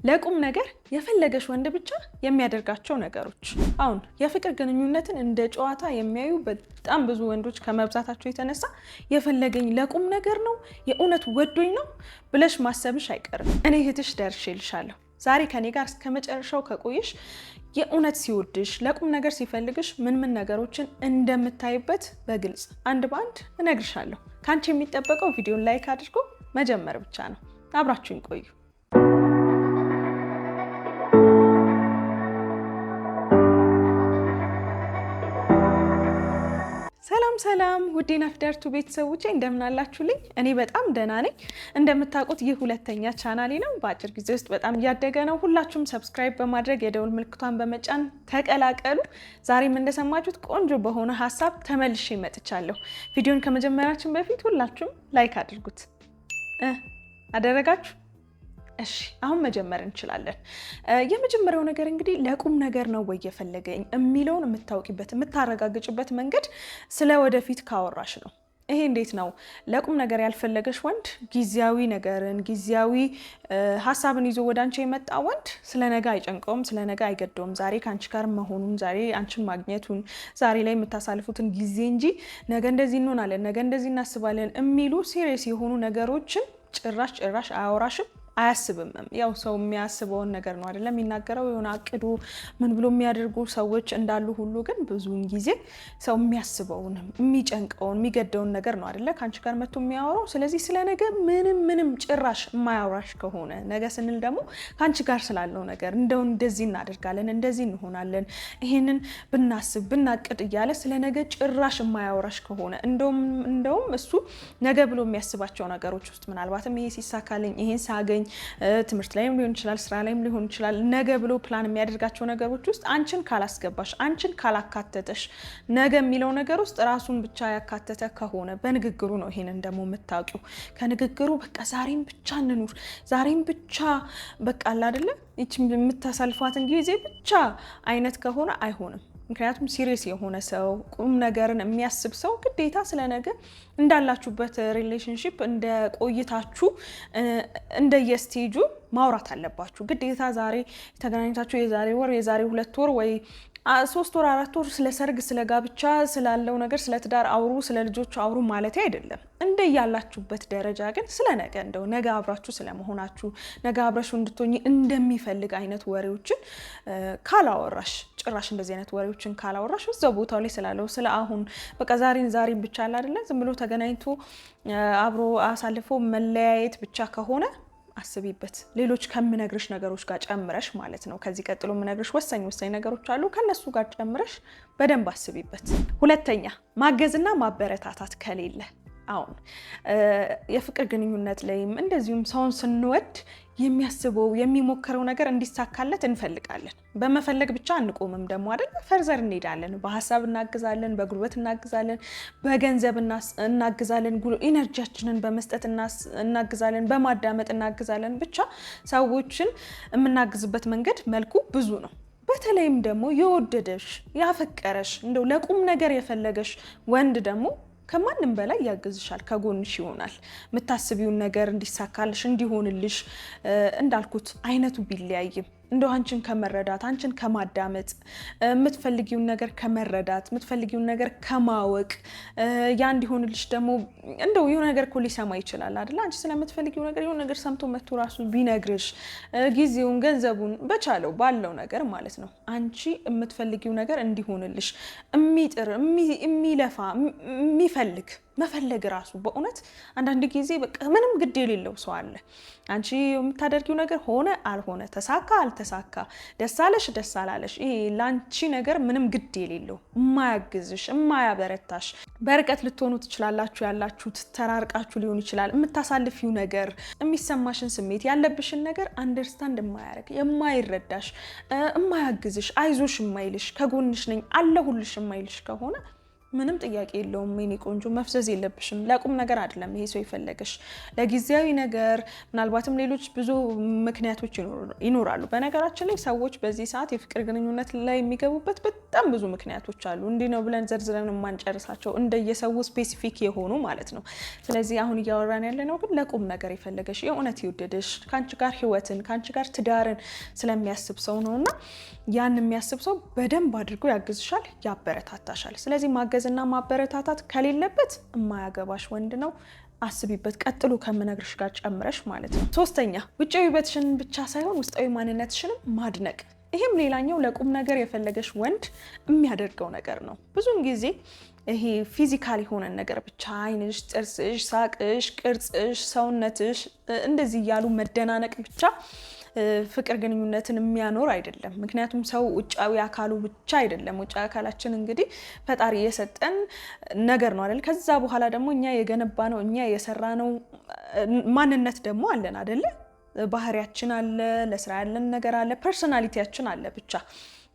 ለቁም ነገር የፈለገሽ ወንድ ብቻ የሚያደርጋቸው ነገሮች። አሁን የፍቅር ግንኙነትን እንደ ጨዋታ የሚያዩ በጣም ብዙ ወንዶች ከመብዛታቸው የተነሳ የፈለገኝ ለቁም ነገር ነው፣ የእውነት ወዶኝ ነው ብለሽ ማሰብሽ አይቀርም። እኔ እህትሽ ደርሼልሻለሁ። ዛሬ ከኔ ጋር እስከ መጨረሻው ከቆየሽ የእውነት ሲወድሽ ለቁም ነገር ሲፈልግሽ ምን ነገሮችን እንደምታይበት በግልጽ አንድ በአንድ እነግርሻለሁ። ካንቺ የሚጠበቀው ቪዲዮን ላይክ አድርጎ መጀመር ብቻ ነው። አብራችሁን ቆዩ። ሰላም ውድ ናፊዳር ቱ ቤተሰቦቼ እንደምን አላችሁልኝ? እኔ በጣም ደህና ነኝ። እንደምታውቁት ይህ ሁለተኛ ቻናሌ ነው። በአጭር ጊዜ ውስጥ በጣም እያደገ ነው። ሁላችሁም ሰብስክራይብ በማድረግ የደውል ምልክቷን በመጫን ተቀላቀሉ። ዛሬም እንደሰማችሁት ቆንጆ በሆነ ሀሳብ ተመልሼ መጥቻለሁ። ቪዲዮን ከመጀመራችን በፊት ሁላችሁም ላይክ አድርጉት። አደረጋችሁ? እሺ አሁን መጀመር እንችላለን። የመጀመሪያው ነገር እንግዲህ ለቁም ነገር ነው ወይ የፈለገኝ የሚለውን የምታውቂበት የምታረጋግጭበት መንገድ ስለ ወደፊት ካወራሽ ነው። ይሄ እንዴት ነው? ለቁም ነገር ያልፈለገሽ ወንድ ጊዜያዊ ነገርን ጊዜያዊ ሀሳብን ይዞ ወደ አንቺ የመጣ ወንድ ስለ ነገ አይጨንቀውም፣ ስለ ነገ አይገደውም። ዛሬ ከአንቺ ጋር መሆኑን፣ ዛሬ አንቺን ማግኘቱን፣ ዛሬ ላይ የምታሳልፉትን ጊዜ እንጂ ነገ እንደዚህ እንሆናለን፣ ነገ እንደዚህ እናስባለን የሚሉ ሲሪየስ የሆኑ ነገሮችን ጭራሽ አያወራሽም፣ አያስብም። ያው ሰው የሚያስበውን ነገር ነው አይደለም የሚናገረው። የሆነ አቅዱ ምን ብሎ የሚያደርጉ ሰዎች እንዳሉ ሁሉ ግን ብዙውን ጊዜ ሰው የሚያስበውን የሚጨንቀውን የሚገደውን ነገር ነው አይደለ ከአንቺ ጋር መጥቶ የሚያወራው። ስለዚህ ስለ ነገ ምንም ጭራሽ የማያወራሽ ከሆነ ነገ ስንል ደግሞ ከአንቺ ጋር ስላለው ነገር እንደው እንደዚህ እናደርጋለን፣ እንደዚህ እንሆናለን፣ ይሄንን ብናስብ ብናቅድ እያለ ስለ ነገ ጭራሽ የማያወራሽ ከሆነ እንደውም እሱ ነገ ብሎ የሚያስባቸው ነገሮች ውስጥ ምናልባትም ይሄ ሲሳካልኝ፣ ይሄን ሳገኝ ትምህርት ላይም ሊሆን ይችላል፣ ስራ ላይም ሊሆን ይችላል፣ ነገ ብሎ ፕላን የሚያደርጋቸው ነገሮች ውስጥ አንቺን ካላስገባሽ፣ አንቺን ካላካተተሽ፣ ነገ የሚለው ነገር ውስጥ ራሱን ብቻ ያካተተ ከሆነ በንግግሩ ነው ይሄንን ደግሞ የምታውቂው። ከንግግሩ በቃ ዛሬም ብቻ እንኑር፣ ዛሬም ብቻ በቃ አለ አይደለ ይቺ የምታሳልፏትን ጊዜ ብቻ አይነት ከሆነ አይሆንም። ምክንያቱም ሲሪየስ የሆነ ሰው ቁም ነገርን የሚያስብ ሰው ግዴታ ስለ ነገ እንዳላችሁበት ሪሌሽንሺፕ እንደ ቆይታችሁ እንደየስቴጁ ማውራት አለባችሁ። ግዴታ ዛሬ ተገናኝታችሁ የዛሬ ወር የዛሬ 2 ወር ወይ 3 ወር 4 ወር ስለ ሰርግ ስለ ጋብቻ ስላለው ነገር ስለ ትዳር አውሩ፣ ስለ ልጆች አውሩ ማለት አይደለም። እንደ ያላችሁበት ደረጃ ግን ስለ ነገ እንደው ነገ አብራችሁ ስለመሆናችሁ ነገ አብራችሁ እንድትሆኚ እንደሚፈልግ አይነት ወሬዎችን ካላወራሽ፣ ጭራሽ እንደዚህ አይነት ወሬዎችን ካላወራሽ እዛው ቦታው ላይ ስላለው ስለ አሁን በቃ ዛሬን ብቻ አለ አይደለ ዝም ብሎ ተገናኝቶ አብሮ አሳልፎ መለያየት ብቻ ከሆነ አስቢበት። ሌሎች ከምነግርሽ ነገሮች ጋር ጨምረሽ ማለት ነው። ከዚህ ቀጥሎ የምነግርሽ ወሳኝ ነገሮች አሉ። ከነሱ ጋር ጨምረሽ በደንብ አስቢበት። ሁለተኛ ማገዝና ማበረታታት ከሌለ አሁን የፍቅር ግንኙነት ላይም እንደዚሁም ሰውን ስንወድ የሚያስበው የሚሞክረው ነገር እንዲሳካለት እንፈልጋለን። በመፈለግ ብቻ አንቆምም ደግሞ አይደል? ፈርዘር እንሄዳለን። በሀሳብ እናግዛለን፣ በጉልበት እናግዛለን፣ በገንዘብ እናግዛለን፣ ኢነርጂያችንን በመስጠት እናግዛለን፣ በማዳመጥ እናግዛለን። ብቻ ሰዎችን የምናግዝበት መንገድ መልኩ ብዙ ነው። በተለይም ደግሞ የወደደሽ ያፈቀረሽ እንደው ለቁም ነገር የፈለገሽ ወንድ ደግሞ ከማንም በላይ ያግዝሻል፣ ከጎንሽ ይሆናል። የምታስቢውን ነገር እንዲሳካልሽ እንዲሆንልሽ እንዳልኩት አይነቱ ቢለያይም እንደው አንቺን ከመረዳት አንቺን ከማዳመጥ የምትፈልጊውን ነገር ከመረዳት የምትፈልጊውን ነገር ከማወቅ ያ እንዲሆንልሽ ደግሞ እንደው የሆነ ነገር እኮ ሊሰማ ይችላል አይደል? አንቺ ስለምትፈልጊው ነገር የሆነ ነገር ሰምቶ መጥቶ ራሱ ቢነግርሽ ጊዜውን ገንዘቡን በቻለው ባለው ነገር ማለት ነው አንቺ የምትፈልጊው ነገር እንዲሆንልሽ የሚጥር የሚለፋ መፈለግ ራሱ በእውነት አንዳንድ ጊዜ በቃ ምንም ግድ የሌለው ሰው አለ። አንቺ የምታደርጊው ነገር ሆነ አልሆነ፣ ተሳካ አልተሳካ፣ ደስ አለሽ ደስ አላለሽ፣ ይሄ ላንቺ ነገር ምንም ግድ የሌለው የማያግዝሽ የማያበረታሽ፣ በርቀት ልትሆኑ ትችላላችሁ ያላችሁት፣ ተራርቃችሁ ሊሆን ይችላል። የምታሳልፊው ነገር የሚሰማሽን ስሜት ያለብሽን ነገር አንደርስታንድ የማያደርግ የማይረዳሽ፣ የማያግዝሽ፣ አይዞሽ የማይልሽ፣ ከጎንሽ ነኝ አለሁልሽ የማይልሽ ከሆነ ምንም ጥያቄ የለውም። የኔ ቆንጆ መፍዘዝ የለብሽም። ለቁም ነገር አይደለም ይሄ ሰው የፈለገሽ፣ ለጊዜያዊ ነገር፣ ምናልባትም ሌሎች ብዙ ምክንያቶች ይኖራሉ። በነገራችን ላይ ሰዎች በዚህ ሰዓት የፍቅር ግንኙነት ላይ የሚገቡበት በጣም ብዙ ምክንያቶች አሉ። እንዲህ ነው ብለን ዘርዝረን የማንጨርሳቸው እንደየሰው ስፔሲፊክ የሆኑ ማለት ነው። ስለዚህ አሁን እያወራን ያለ ነው ግን ለቁም ነገር የፈለገሽ የእውነት ይወደደሽ ከአንቺ ጋር ህይወትን ከአንቺ ጋር ትዳርን ስለሚያስብ ሰው ነውና ያን የሚያስብ ሰው በደንብ አድርጎ ያግዝሻል፣ ያበረታታሻል። ስለዚህ ማገዝና ማበረታታት ከሌለበት የማያገባሽ ወንድ ነው። አስቢበት፣ ቀጥሎ ከምነግርሽ ጋር ጨምረሽ ማለት ነው። ሶስተኛ ውጫዊ ውበትሽን ብቻ ሳይሆን ውስጣዊ ማንነትሽንም ማድነቅ። ይሄም ሌላኛው ለቁም ነገር የፈለገሽ ወንድ የሚያደርገው ነገር ነው። ብዙውን ጊዜ ይሄ ፊዚካል የሆነን ነገር ብቻ ዓይንሽ፣ ጥርስሽ፣ ሳቅሽ፣ ቅርጽሽ፣ ሰውነትሽ እንደዚህ እያሉ መደናነቅ ብቻ ፍቅር ግንኙነትን የሚያኖር አይደለም። ምክንያቱም ሰው ውጫዊ አካሉ ብቻ አይደለም። ውጫዊ አካላችን እንግዲህ ፈጣሪ የሰጠን ነገር ነው አይደል? ከዛ በኋላ ደግሞ እኛ የገነባ ነው እኛ የሰራ ነው ማንነት ደግሞ አለን አይደለ? ባህሪያችን አለ፣ ለስራ ያለን ነገር አለ፣ ፐርሶናሊቲያችን አለ። ብቻ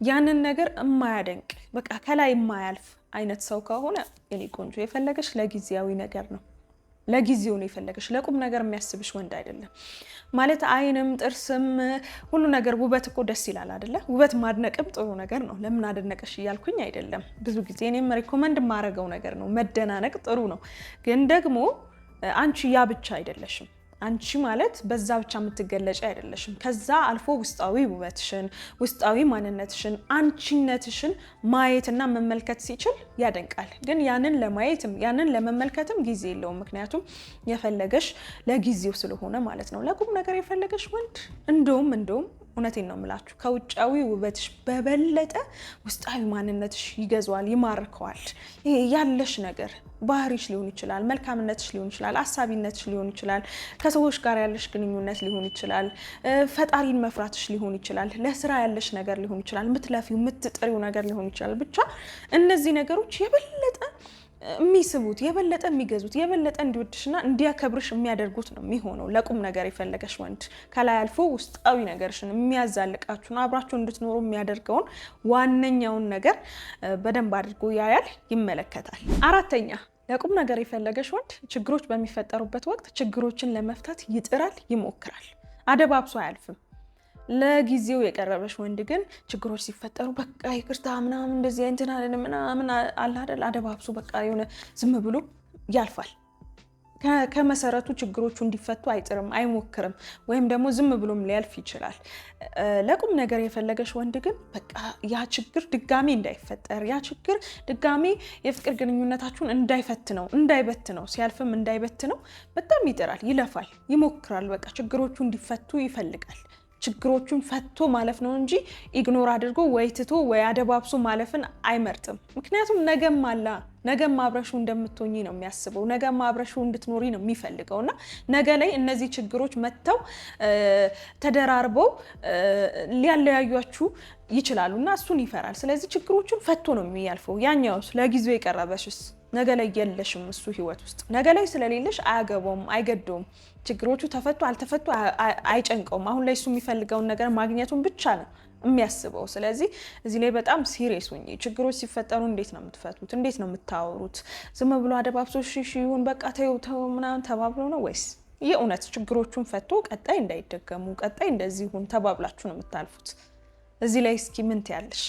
ያንን ነገር የማያደንቅ በቃ ከላይ የማያልፍ አይነት ሰው ከሆነ የኔ ቆንጆ የፈለገሽ ለጊዜያዊ ነገር ነው። ለጊዜው ነው የፈለገሽ። ለቁም ነገር የሚያስብሽ ወንድ አይደለም። ማለት ዓይንም ጥርስም ሁሉ ነገር ውበት እኮ ደስ ይላል አይደለ? ውበት ማድነቅም ጥሩ ነገር ነው። ለምን አደነቀሽ እያልኩኝ አይደለም። ብዙ ጊዜ እኔም ሪኮመንድ የማደርገው ነገር ነው። መደናነቅ ጥሩ ነው፣ ግን ደግሞ አንቺ ያ ብቻ አይደለሽም። አንቺ ማለት በዛ ብቻ የምትገለጪ አይደለሽም። ከዛ አልፎ ውስጣዊ ውበትሽን፣ ውስጣዊ ማንነትሽን፣ አንቺነትሽን ማየትና መመልከት ሲችል ያደንቃል። ግን ያንን ለማየትም ያንን ለመመልከትም ጊዜ የለውም። ምክንያቱም የፈለገሽ ለጊዜው ስለሆነ ማለት ነው። ለቁም ነገር የፈለገሽ ወንድ እንደውም እውነቴን ነው የምላችሁ ከውጫዊ ውበትሽ በበለጠ ውስጣዊ ማንነትሽ ይገዛዋል፣ ይማርከዋል። ይሄ ያለሽ ነገር ባህሪሽ ሊሆን ይችላል፣ መልካምነትሽ ሊሆን ይችላል፣ አሳቢነትሽ ሊሆን ይችላል፣ ከሰዎች ጋር ያለሽ ግንኙነት ሊሆን ይችላል፣ ፈጣሪን መፍራትሽ ሊሆን ይችላል፣ ለስራ ያለሽ ነገር ሊሆን ይችላል፣ የምትለፊው የምትጥሪው ነገር ሊሆን ይችላል። ብቻ እነዚህ ነገሮች የበለጠ የሚስቡት የበለጠ የሚገዙት የበለጠ እንዲወድሽና እንዲያከብርሽ የሚያደርጉት ነው የሚሆነው። ለቁም ነገር የፈለገሽ ወንድ ከላይ አልፎ ውስጣዊ ነገርሽን የሚያዛልቃችሁን አብራችሁ እንድትኖሩ የሚያደርገውን ዋነኛውን ነገር በደንብ አድርጎ ያያል፣ ይመለከታል። አራተኛ ለቁም ነገር የፈለገሽ ወንድ ችግሮች በሚፈጠሩበት ወቅት ችግሮችን ለመፍታት ይጥራል፣ ይሞክራል። አደባብሶ አያልፍም። ለጊዜው የቀረበሽ ወንድ ግን ችግሮች ሲፈጠሩ በቃ ይቅርታ ምናምን እንደዚህ እንትን አለን ምናምን አለ አይደል? አደባብሶ በቃ የሆነ ዝም ብሎ ያልፋል። ከመሰረቱ ችግሮቹ እንዲፈቱ አይጥርም፣ አይሞክርም፣ ወይም ደግሞ ዝም ብሎም ሊያልፍ ይችላል። ለቁም ነገር የፈለገሽ ወንድ ግን በቃ ያ ችግር ድጋሚ እንዳይፈጠር፣ ያ ችግር ድጋሚ የፍቅር ግንኙነታችሁን እንዳይበትነው፣ ሲያልፍም እንዳይበትነው በጣም ይጥራል፣ ይለፋል፣ ይሞክራል። በቃ ችግሮቹ እንዲፈቱ ይፈልጋል። ችግሮቹን ፈቶ ማለፍ ነው እንጂ ኢግኖር አድርጎ ወይ ትቶ ወይ አደባብሶ ማለፍን አይመርጥም። ምክንያቱም ነገም አብረሹ እንደምትሆኚ ነው የሚያስበው። ነገም አብረሹ እንድትኖሪ ነው የሚፈልገው እና ነገ ላይ እነዚህ ችግሮች መጥተው ተደራርበው ሊያለያዩአችሁ ይችላሉ እና እሱን ይፈራል። ስለዚህ ችግሮቹን ፈቶ ነው የሚያልፈው። ያኛውስ ለጊዜው የቀረበሽስ ነገ ላይ የለሽም እሱ ህይወት ውስጥ። ነገ ላይ ስለሌለሽ አያገባውም፣ አይገደውም። ችግሮቹ ተፈቱ አልተፈቱ አይጨንቀውም። አሁን ላይ እሱ የሚፈልገውን ነገር ማግኘቱን ብቻ ነው የሚያስበው። ስለዚህ እዚህ ላይ በጣም ሲሪየስ ሁኚ። ችግሮች ሲፈጠሩ እንዴት ነው የምትፈቱት? እንዴት ነው የምታወሩት? ዝም ብሎ አደባብሶ እሺ ይሁን በቃ ተው ምናምን ተባብሎ ነው ወይስ የእውነት ችግሮቹን ፈቶ ቀጣይ እንዳይደገሙ ቀጣይ እንደዚህ ይሁን ተባብላችሁ ነው የምታልፉት? እዚህ ላይ እስኪ ምን ትያለሽ?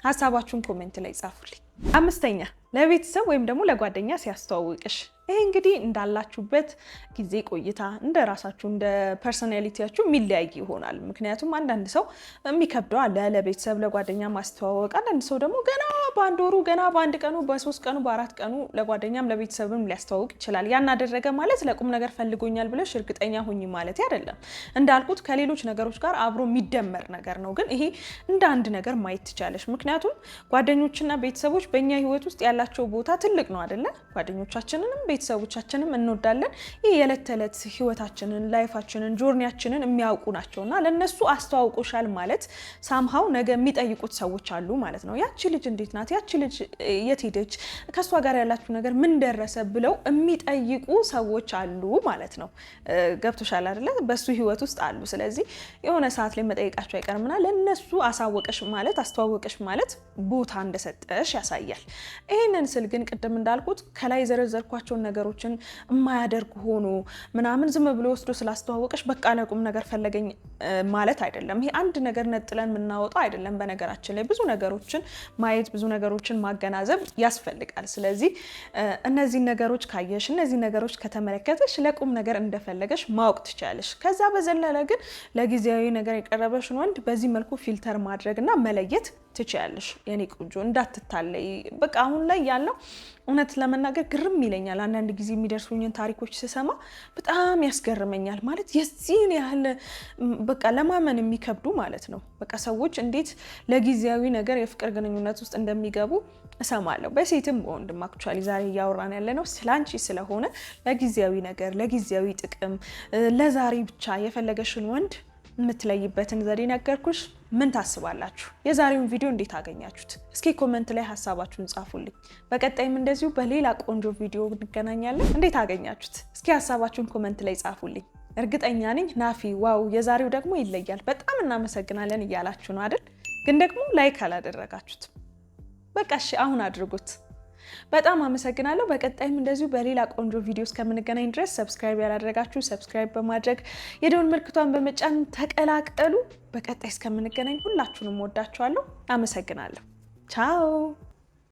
ሀሳባችሁን ኮሜንት ላይ ጻፉልኝ። አምስተኛ ለቤተሰብ ወይም ደግሞ ለጓደኛ ሲያስተዋውቅሽ። ይሄ እንግዲህ እንዳላችሁበት ጊዜ ቆይታ እንደ ራሳችሁ እንደ ፐርሶናሊቲያችሁ የሚለያይ ይሆናል። ምክንያቱም አንዳንድ ሰው የሚከብደው አለ ለቤተሰብ ለጓደኛ ማስተዋወቅ። አንዳንድ ሰው ደግሞ ገና በአንድ ወሩ ገና በአንድ ቀኑ በ3 ቀኑ በ4 ቀኑ ለጓደኛም ለቤተሰብም ሊያስተዋውቅ ይችላል። ያን አደረገ ማለት ለቁም ነገር ፈልጎኛል ብለሽ እርግጠኛ ሁኚ ማለት አይደለም። እንዳልኩት ከሌሎች ነገሮች ጋር አብሮ የሚደመር ነገር ነው። ግን ይሄ እንደ አንድ ነገር ማየት ትቻለሽ። ምክንያቱም ጓደኞችና ቤተሰቦች በእኛ ህይወት ውስጥ ያላቸው ቦታ ትልቅ ነው አይደለ? ጓደኞቻችንንም ቤተሰቦቻችንም እንወዳለን። ይህ የዕለት ተዕለት ህይወታችንን ላይፋችንን ጆርኒያችንን የሚያውቁ ናቸውና ለነሱ አስተዋውቆሻል ማለት ሳምሃው ነገ የሚጠይቁት ሰዎች አሉ ማለት ነው። ያቺ ልጅ እንዴት ናት? ያቺ ልጅ የት ሄደች? ከሷ ጋር ያላችሁ ነገር ምን ደረሰ? ብለው የሚጠይቁ ሰዎች አሉ ማለት ነው። ገብቶሻል አይደለ? በሱ ህይወት ውስጥ አሉ። ስለዚህ የሆነ ሰዓት ላይ መጠየቃቸው አይቀርምና ለነሱ አሳወቀሽ ማለት አስተዋወቀሽ ማለት ቦታ እንደሰጠሽ ያሳያል። ይሄን ይህንን ስል ግን ቅድም እንዳልኩት ከላይ ዘረዘርኳቸውን ነገሮችን የማያደርግ ሆኖ ምናምን ዝም ብሎ ወስዶ ስላስተዋወቀሽ በቃ ለቁም ነገር ፈለገኝ ማለት አይደለም። ይሄ አንድ ነገር ነጥለን የምናወጣው አይደለም። በነገራችን ላይ ብዙ ነገሮችን ማየት ብዙ ነገሮችን ማገናዘብ ያስፈልጋል። ስለዚህ እነዚህ ነገሮች ካየሽ እነዚህ ነገሮች ከተመለከተሽ ለቁም ነገር እንደፈለገሽ ማወቅ ትችላለሽ። ከዛ በዘለለ ግን ለጊዜያዊ ነገር የቀረበሽን ወንድ በዚህ መልኩ ፊልተር ማድረግና መለየት ትችላለሽ። የኔ ቆንጆ እንዳትታለይ። በቃ አሁን ላይ ያለው እውነት ለመናገር ግርም ይለኛል። አንዳንድ ጊዜ የሚደርሱኝን ታሪኮች ስሰማ በጣም ያስገርመኛል። ማለት የዚህን ያህል በቃ ለማመን የሚከብዱ ማለት ነው። በቃ ሰዎች እንዴት ለጊዜያዊ ነገር የፍቅር ግንኙነት ውስጥ እንደሚገቡ እሰማለሁ። በሴትም በወንድም አክቹዋሊ ዛሬ እያወራን ያለ ነው ስላንቺ ስለሆነ ለጊዜያዊ ነገር፣ ለጊዜያዊ ጥቅም፣ ለዛሬ ብቻ የፈለገሽን ወንድ የምትለይበትን ዘዴ ነገርኩሽ። ምን ታስባላችሁ? የዛሬውን ቪዲዮ እንዴት አገኛችሁት? እስኪ ኮመንት ላይ ሀሳባችሁን ጻፉልኝ። በቀጣይም እንደዚሁ በሌላ ቆንጆ ቪዲዮ እንገናኛለን። እንዴት አገኛችሁት? እስኪ ሀሳባችሁን ኮመንት ላይ ጻፉልኝ። እርግጠኛ ነኝ ናፊ ዋው የዛሬው ደግሞ ይለያል በጣም እናመሰግናለን እያላችሁ ነው አይደል? ግን ደግሞ ላይክ አላደረጋችሁት። በቃ እሺ አሁን አድርጉት። በጣም አመሰግናለሁ። በቀጣይም እንደዚሁ በሌላ ቆንጆ ቪዲዮ እስከምንገናኝ ድረስ ሰብስክራይብ ያላደረጋችሁ ሰብስክራይብ በማድረግ የደወል ምልክቷን በመጫን ተቀላቀሉ። በቀጣይ እስከምንገናኝ ሁላችሁንም ወዳችኋለሁ። አመሰግናለሁ። ቻው